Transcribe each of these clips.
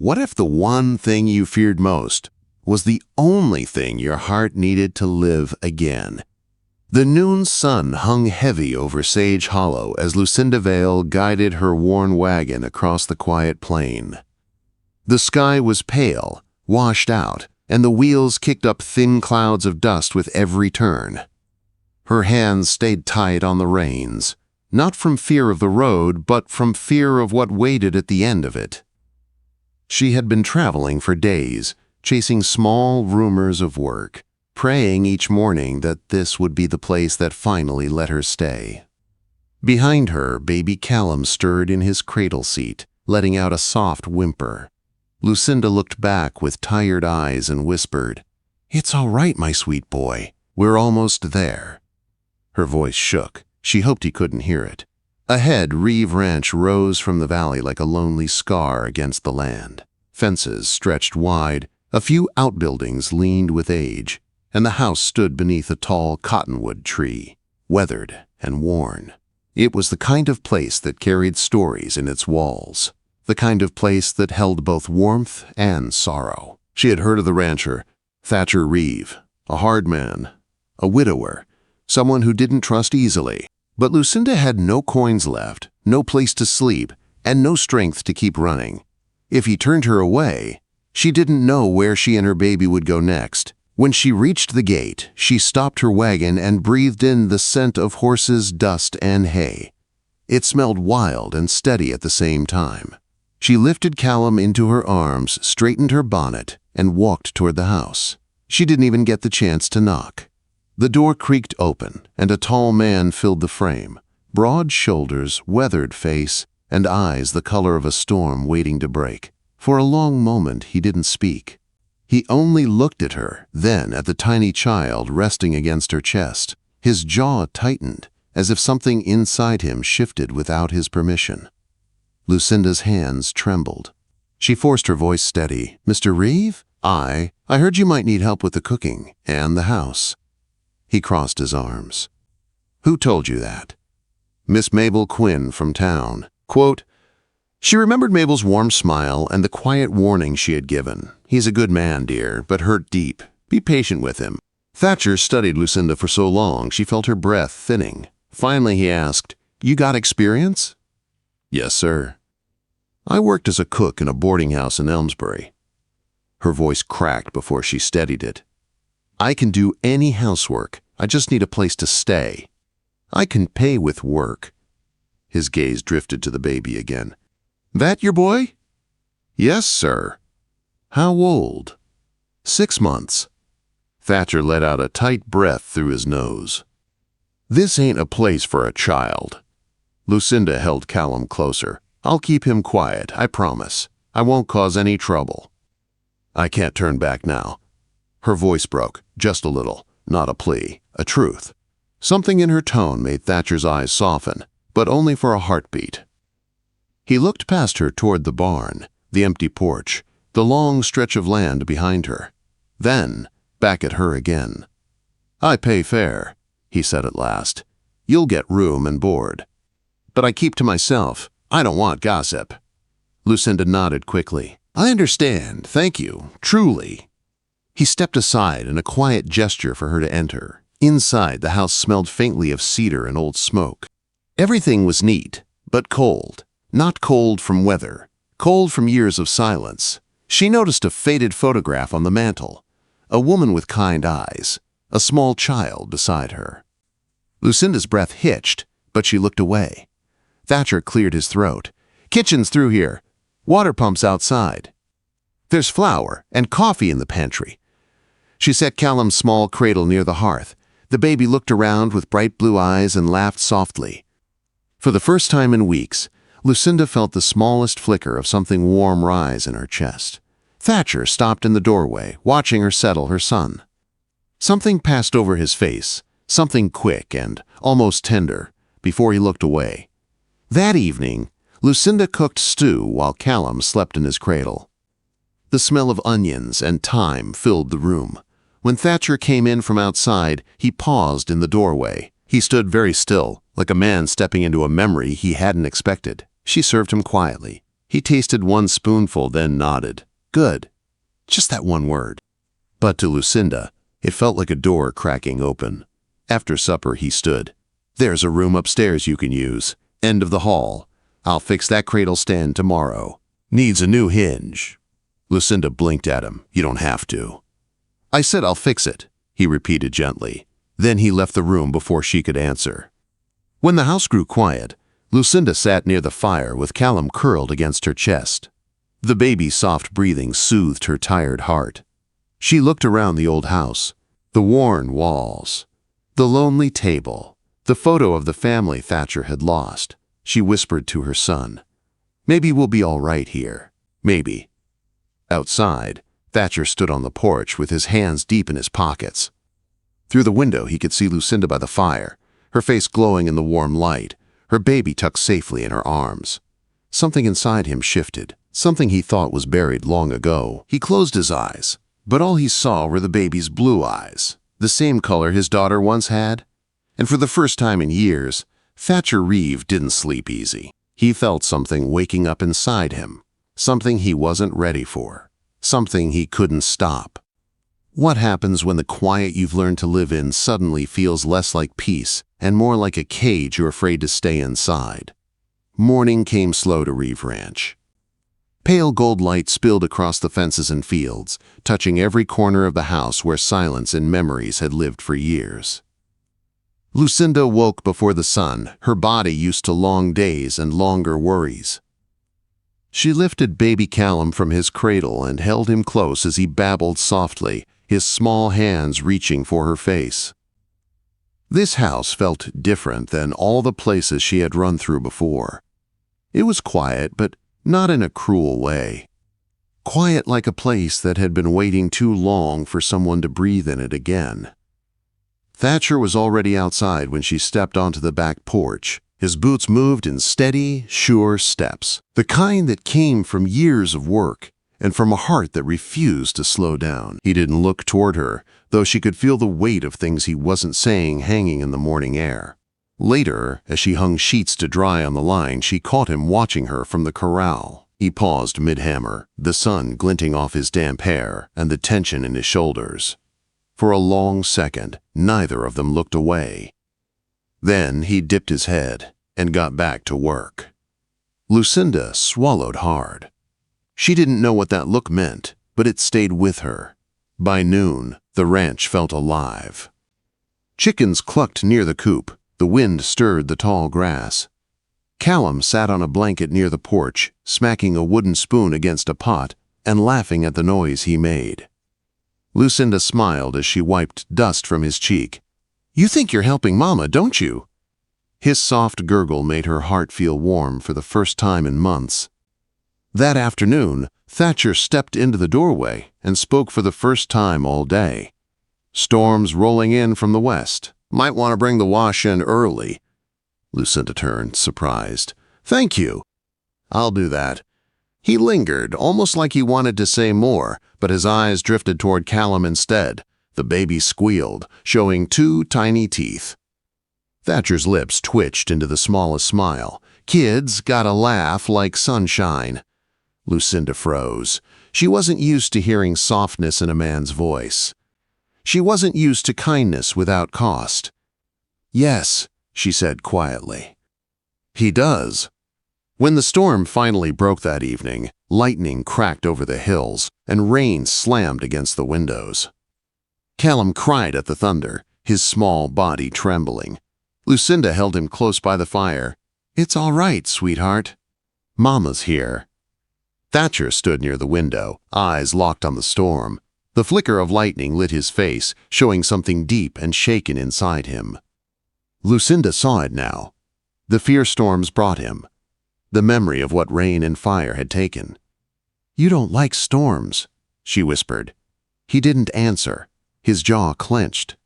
What if the one thing you feared most was the only thing your heart needed to live again? The noon sun hung heavy over Sage Hollow as Lucinda Vale guided her worn wagon across the quiet plain. The sky was pale, washed out, and the wheels kicked up thin clouds of dust with every turn. Her hands stayed tight on the reins, not from fear of the road, but from fear of what waited at the end of it. She had been traveling for days, chasing small rumors of work, praying each morning that this would be the place that finally let her stay. Behind her, baby Callum stirred in his cradle seat, letting out a soft whimper. Lucinda looked back with tired eyes and whispered, "It's all right, my sweet boy. We're almost there." Her voice shook. She hoped he couldn't hear it. Ahead, Reeve Ranch rose from the valley like a lonely scar against the land. Fences stretched wide, a few outbuildings leaned with age, and the house stood beneath a tall cottonwood tree, weathered and worn. It was the kind of place that carried stories in its walls, the kind of place that held both warmth and sorrow. She had heard of the rancher, Thatcher Reeve, a hard man, a widower, someone who didn't trust easily. But Lucinda had no coins left, no place to sleep, and no strength to keep running. If he turned her away, she didn't know where she and her baby would go next. When she reached the gate, she stopped her wagon and breathed in the scent of horses, dust, and hay. It smelled wild and steady at the same time. She lifted Callum into her arms, straightened her bonnet, and walked toward the house. She didn't even get the chance to knock. The door creaked open, and a tall man filled the frame. Broad shoulders, weathered face, and eyes the color of a storm waiting to break. For a long moment he didn't speak. He only looked at her, then at the tiny child resting against her chest. His jaw tightened, as if something inside him shifted without his permission. Lucinda's hands trembled. She forced her voice steady. "Mr. Reeve? I heard you might need help with the cooking and the house." He crossed his arms. "Who told you that?" "Miss Mabel Quinn from town." Quote, she remembered Mabel's warm smile and the quiet warning she had given. "He's a good man, dear, but hurt deep. Be patient with him." Thatcher studied Lucinda for so long she felt her breath thinning. Finally he asked, "You got experience?" "Yes, sir. I worked as a cook in a boarding house in Elmsbury." Her voice cracked before she steadied it. "I can do any housework. I just need a place to stay. I can pay with work." His gaze drifted to the baby again. "That your boy?" "Yes, sir." "How old?" "6 months." Thatcher let out a tight breath through his nose. "This ain't a place for a child." Lucinda held Callum closer. "I'll keep him quiet, I promise. I won't cause any trouble." "I can't turn back now." Her voice broke, just a little, not a plea, a truth. Something in her tone made Thatcher's eyes soften, but only for a heartbeat. He looked past her toward the barn, the empty porch, the long stretch of land behind her. Then, back at her again. "I pay fair," he said at last. "You'll get room and board. But I keep to myself. I don't want gossip." Lucinda nodded quickly. "I understand, thank you, truly." He stepped aside in a quiet gesture for her to enter. Inside, the house smelled faintly of cedar and old smoke. Everything was neat, but cold. Not cold from weather, cold from years of silence. She noticed a faded photograph on the mantel, a woman with kind eyes, a small child beside her. Lucinda's breath hitched, but she looked away. Thatcher cleared his throat. "Kitchen's through here. Water pump's outside. There's flour and coffee in the pantry." She set Callum's small cradle near the hearth. The baby looked around with bright blue eyes and laughed softly. For the first time in weeks, Lucinda felt the smallest flicker of something warm rise in her chest. Thatcher stopped in the doorway, watching her settle her son. Something passed over his face, something quick and almost tender, before he looked away. That evening, Lucinda cooked stew while Callum slept in his cradle. The smell of onions and thyme filled the room. When Thatcher came in from outside, he paused in the doorway. He stood very still, like a man stepping into a memory he hadn't expected. She served him quietly. He tasted one spoonful, then nodded. Good. Just that one word. But to Lucinda, it felt like a door cracking open. After supper, he stood. There's a room upstairs you can use. End of the hall. I'll fix that cradle stand tomorrow. Needs a new hinge. Lucinda blinked at him. You don't have to. I said I'll fix it, he repeated gently. Then he left the room before she could answer. When the house grew quiet, Lucinda sat near the fire with Callum curled against her chest. The baby's soft breathing soothed her tired heart. She looked around the old house, the worn walls, the lonely table, the photo of the family Thatcher had lost. She whispered to her son, Maybe we'll be all right here. Maybe. Outside, Thatcher stood on the porch with his hands deep in his pockets. Through the window, he could see Lucinda by the fire, her face glowing in the warm light, her baby tucked safely in her arms. Something inside him shifted, something he thought was buried long ago. He closed his eyes, but all he saw were the baby's blue eyes, the same color his daughter once had. And for the first time in years, Thatcher Reeve didn't sleep easy. He felt something waking up inside him, something he wasn't ready for, something he couldn't stop. What happens when the quiet you've learned to live in suddenly feels less like peace and more like a cage you're afraid to stay inside? Morning came slow to Reeve Ranch. Pale gold light spilled across the fences and fields, touching every corner of the house where silence and memories had lived for years. Lucinda woke before the sun, her body used to long days and longer worries. She lifted baby Callum from his cradle and held him close as he babbled softly, his small hands reaching for her face. This house felt different than all the places she had run through before. It was quiet, but not in a cruel way. Quiet like a place that had been waiting too long for someone to breathe in it again. Thatcher was already outside when she stepped onto the back porch. His boots moved in steady, sure steps, the kind that came from years of work and from a heart that refused to slow down. He didn't look toward her, though she could feel the weight of things he wasn't saying hanging in the morning air. Later, as she hung sheets to dry on the line, she caught him watching her from the corral. He paused mid-hammer, the sun glinting off his damp hair and the tension in his shoulders. For a long second, neither of them looked away. Then he dipped his head and got back to work. Lucinda swallowed hard. She didn't know what that look meant, but it stayed with her. By noon, the ranch felt alive. Chickens clucked near the coop. The wind stirred the tall grass. Callum sat on a blanket near the porch, smacking a wooden spoon against a pot and laughing at the noise he made. Lucinda smiled as she wiped dust from his cheek. You think you're helping Mama, don't you? His soft gurgle made her heart feel warm for the first time in months. That afternoon, Thatcher stepped into the doorway and spoke for the first time all day. Storms rolling in from the west. Might want to bring the wash in early. Lucinda turned, surprised. Thank you. I'll do that. He lingered, almost like he wanted to say more, but his eyes drifted toward Callum instead. The baby squealed, showing 2 tiny teeth. Thatcher's lips twitched into the smallest smile. Kids gotta laugh like sunshine. Lucinda froze. She wasn't used to hearing softness in a man's voice. She wasn't used to kindness without cost. Yes, she said quietly. He does. When the storm finally broke that evening, lightning cracked over the hills and rain slammed against the windows. Callum cried at the thunder, his small body trembling. Lucinda held him close by the fire. It's all right, sweetheart. Mama's here. Thatcher stood near the window, eyes locked on the storm. The flicker of lightning lit his face, showing something deep and shaken inside him. Lucinda saw it now. The fear storms brought him. The memory of what rain and fire had taken. You don't like storms, she whispered. He didn't answer. His jaw clenched.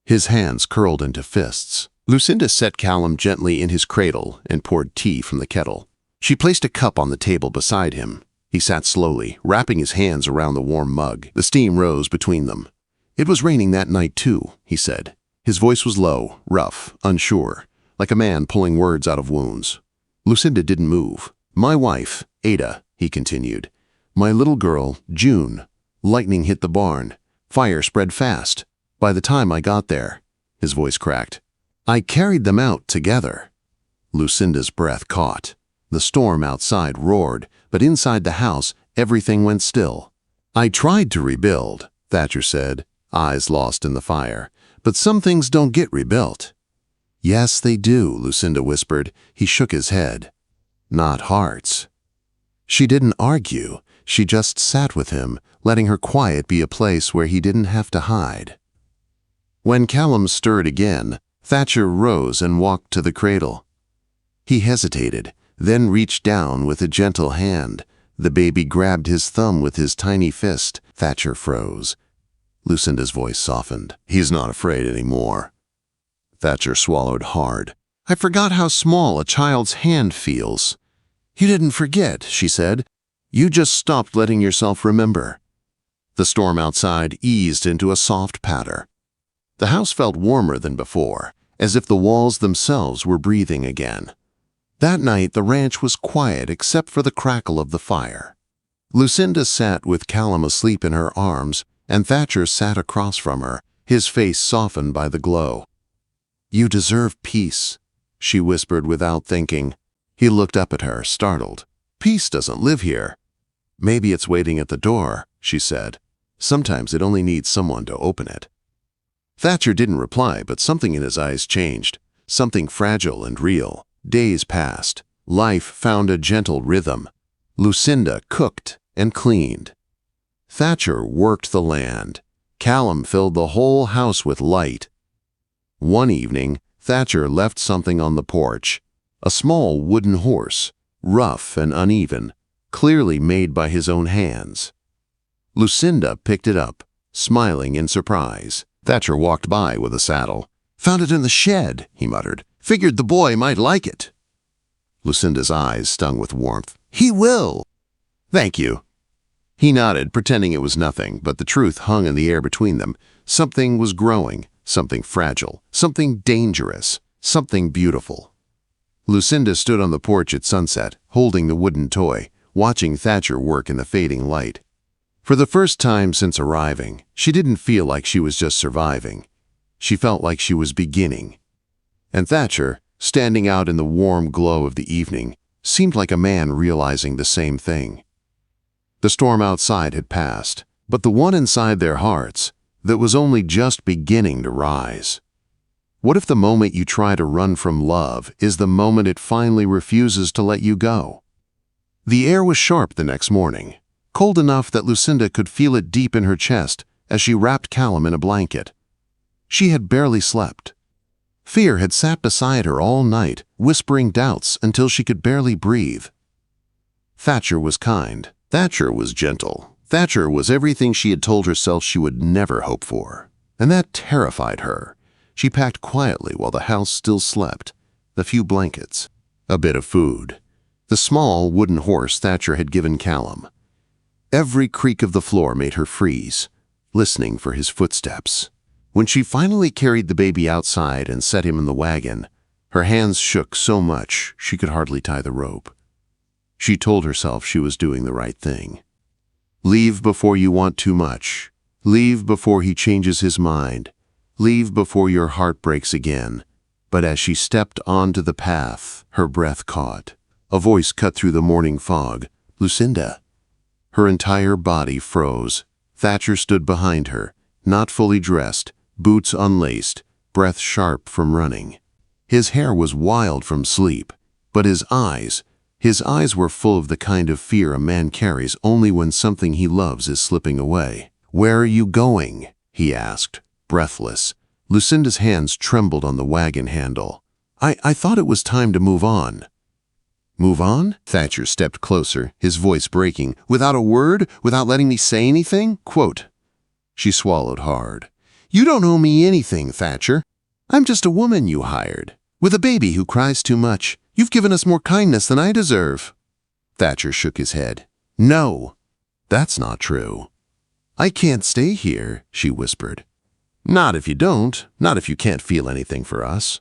His hands curled into fists. Lucinda set Callum gently in his cradle and poured tea from the kettle. She placed a cup on the table beside him. He sat slowly, wrapping his hands around the warm mug. The steam rose between them. It was raining that night too, he said. His voice was low, rough, unsure, like a man pulling words out of wounds. Lucinda didn't move. My wife, Ada, he continued. My little girl, June. Lightning hit the barn. Fire spread fast. By the time I got there, his voice cracked, I carried them out together. Lucinda's breath caught. The storm outside roared, but inside the house, everything went still. I tried to rebuild, Thatcher said, eyes lost in the fire. But some things don't get rebuilt. Yes, they do, Lucinda whispered. He shook his head. Not hearts. She didn't argue. She just sat with him, letting her quiet be a place where he didn't have to hide. When Callum stirred again, Thatcher rose and walked to the cradle. He hesitated, then reached down with a gentle hand. The baby grabbed his thumb with his tiny fist. Thatcher froze. Lucinda's voice softened. He's not afraid anymore. Thatcher swallowed hard. I forgot how small a child's hand feels. You didn't forget, she said. You just stopped letting yourself remember. The storm outside eased into a soft patter. The house felt warmer than before, as if the walls themselves were breathing again. That night the ranch was quiet except for the crackle of the fire. Lucinda sat with Callum asleep in her arms, and Thatcher sat across from her, his face softened by the glow. You deserve peace, she whispered without thinking. He looked up at her, startled. Peace doesn't live here. Maybe it's waiting at the door, she said. Sometimes it only needs someone to open it. Thatcher didn't reply, but something in his eyes changed, something fragile and real. Days passed. Life found a gentle rhythm. Lucinda cooked and cleaned. Thatcher worked the land. Callum filled the whole house with light. One evening, Thatcher left something on the porch. A small wooden horse, rough and uneven, clearly made by his own hands. Lucinda picked it up, smiling in surprise. Thatcher walked by with a saddle. Found it in the shed, he muttered. Figured the boy might like it. Lucinda's eyes stung with warmth. He will. Thank you. He nodded, pretending it was nothing, but the truth hung in the air between them. Something was growing, something fragile, something dangerous, something beautiful. Lucinda stood on the porch at sunset, holding the wooden toy, watching Thatcher work in the fading light. For the first time since arriving, she didn't feel like she was just surviving. She felt like she was beginning. And Thatcher, standing out in the warm glow of the evening, seemed like a man realizing the same thing. The storm outside had passed, but the one inside their hearts, that was only just beginning to rise. What if the moment you try to run from love is the moment it finally refuses to let you go? The air was sharp the next morning, cold enough that Lucinda could feel it deep in her chest as she wrapped Callum in a blanket. She had barely slept. Fear had sat beside her all night, whispering doubts until she could barely breathe. Thatcher was kind. Thatcher was gentle. Thatcher was everything she had told herself she would never hope for. And that terrified her. She packed quietly while the house still slept. A few blankets. A bit of food. The small wooden horse Thatcher had given Callum. Every creak of the floor made her freeze, listening for his footsteps. When she finally carried the baby outside and set him in the wagon, her hands shook so much she could hardly tie the rope. She told herself she was doing the right thing. Leave before you want too much. Leave before he changes his mind. Leave before your heart breaks again. But as she stepped onto the path, her breath caught. A voice cut through the morning fog. Lucinda. Her entire body froze. Thatcher stood behind her, not fully dressed, boots unlaced, breath sharp from running. His hair was wild from sleep, but his eyes were full of the kind of fear a man carries only when something he loves is slipping away. Where are you going? He asked, breathless. Lucinda's hands trembled on the wagon handle. I thought it was time to move on. Move on? Thatcher stepped closer, his voice breaking. Without a word? Without letting me say anything? Quote. She swallowed hard. You don't owe me anything, Thatcher. I'm just a woman you hired, with a baby who cries too much. You've given us more kindness than I deserve. Thatcher shook his head. No, that's not true. I can't stay here, she whispered. Not if you don't, not if you can't feel anything for us.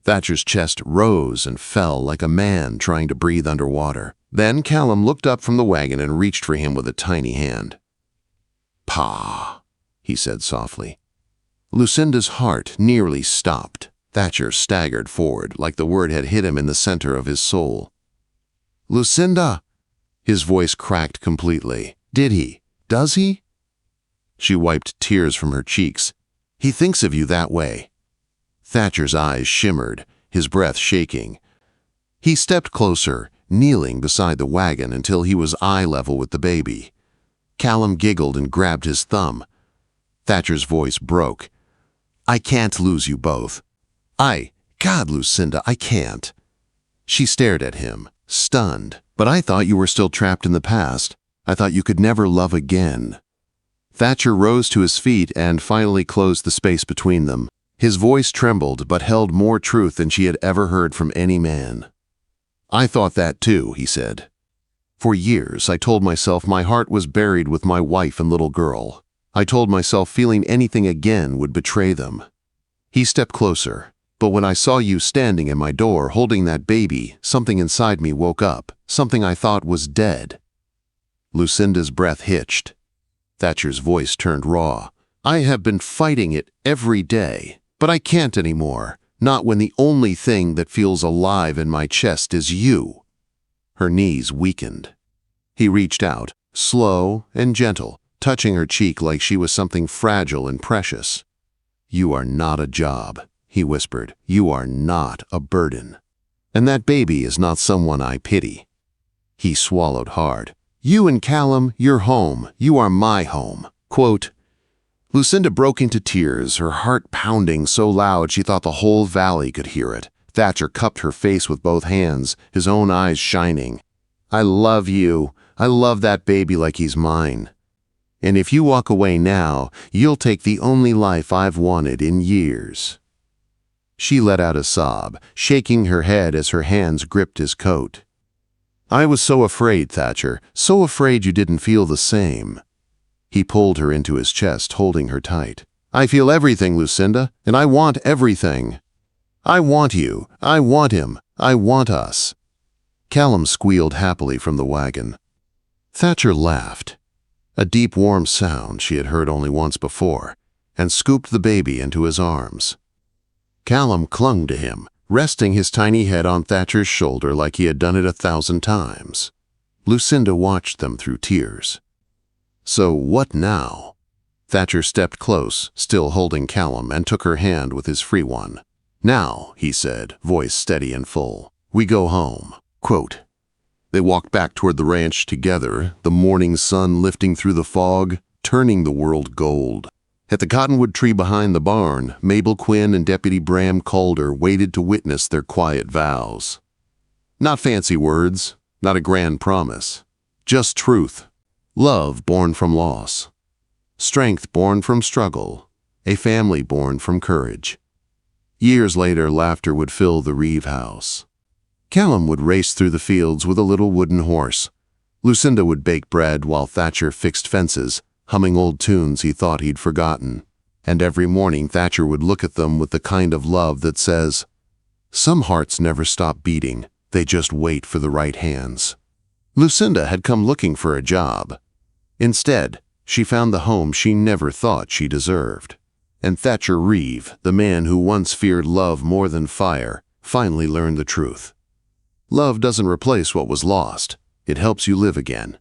Thatcher's chest rose and fell like a man trying to breathe underwater. Then Callum looked up from the wagon and reached for him with a tiny hand. "Pa," he said softly. Lucinda's heart nearly stopped. Thatcher staggered forward like the word had hit him in the center of his soul. "Lucinda!" His voice cracked completely. "Did he? Does he?" She wiped tears from her cheeks. "He thinks of you that way." Thatcher's eyes shimmered, his breath shaking. He stepped closer, kneeling beside the wagon until he was eye level with the baby. Callum giggled and grabbed his thumb. Thatcher's voice broke. "I can't lose you both. God, Lucinda, I can't." She stared at him, stunned. "But I thought you were still trapped in the past. I thought you could never love again." Thatcher rose to his feet and finally closed the space between them. His voice trembled but held more truth than she had ever heard from any man. "I thought that too," he said. "For years I told myself my heart was buried with my wife and little girl. I told myself feeling anything again would betray them." He stepped closer. "But when I saw you standing in my door holding that baby, something inside me woke up, something I thought was dead." Lucinda's breath hitched. Thatcher's voice turned raw. "I have been fighting it every day, but I can't anymore, not when the only thing that feels alive in my chest is you." Her knees weakened. He reached out, slow and gentle, touching her cheek like she was something fragile and precious. "You are not a job," he whispered. "You are not a burden. And that baby is not someone I pity." He swallowed hard. "You and Callum, you're home. You are my home." Quote, Lucinda broke into tears, her heart pounding so loud she thought the whole valley could hear it. Thatcher cupped her face with both hands, his own eyes shining. "I love you. I love that baby like he's mine. And if you walk away now, you'll take the only life I've wanted in years." She let out a sob, shaking her head as her hands gripped his coat. "I was so afraid, Thatcher, so afraid you didn't feel the same." He pulled her into his chest, holding her tight. "I feel everything, Lucinda, and I want everything. I want you, I want him, I want us." Callum squealed happily from the wagon. Thatcher laughed, a deep warm sound she had heard only once before, and scooped the baby into his arms. Callum clung to him, resting his tiny head on Thatcher's shoulder like he had done it 1,000 times. Lucinda watched them through tears. "So what now?" Thatcher stepped close, still holding Callum, and took her hand with his free one. "Now," he said, voice steady and full, "we go home." Quote, They walked back toward the ranch together, the morning sun lifting through the fog, turning the world gold. At the cottonwood tree behind the barn, Mabel Quinn and Deputy Bram Calder waited to witness their quiet vows. Not fancy words, not a grand promise, just truth. Love born from loss, strength born from struggle, a family born from courage. Years later, laughter would fill the Reeve house. Callum would race through the fields with a little wooden horse. Lucinda would bake bread while Thatcher fixed fences, humming old tunes he thought he'd forgotten. And every morning Thatcher would look at them with the kind of love that says, "Some hearts never stop beating, they just wait for the right hands." Lucinda had come looking for a job. Instead, she found the home she never thought she deserved. And Thatcher Reeve, the man who once feared love more than fire, finally learned the truth. Love doesn't replace what was lost. It helps you live again.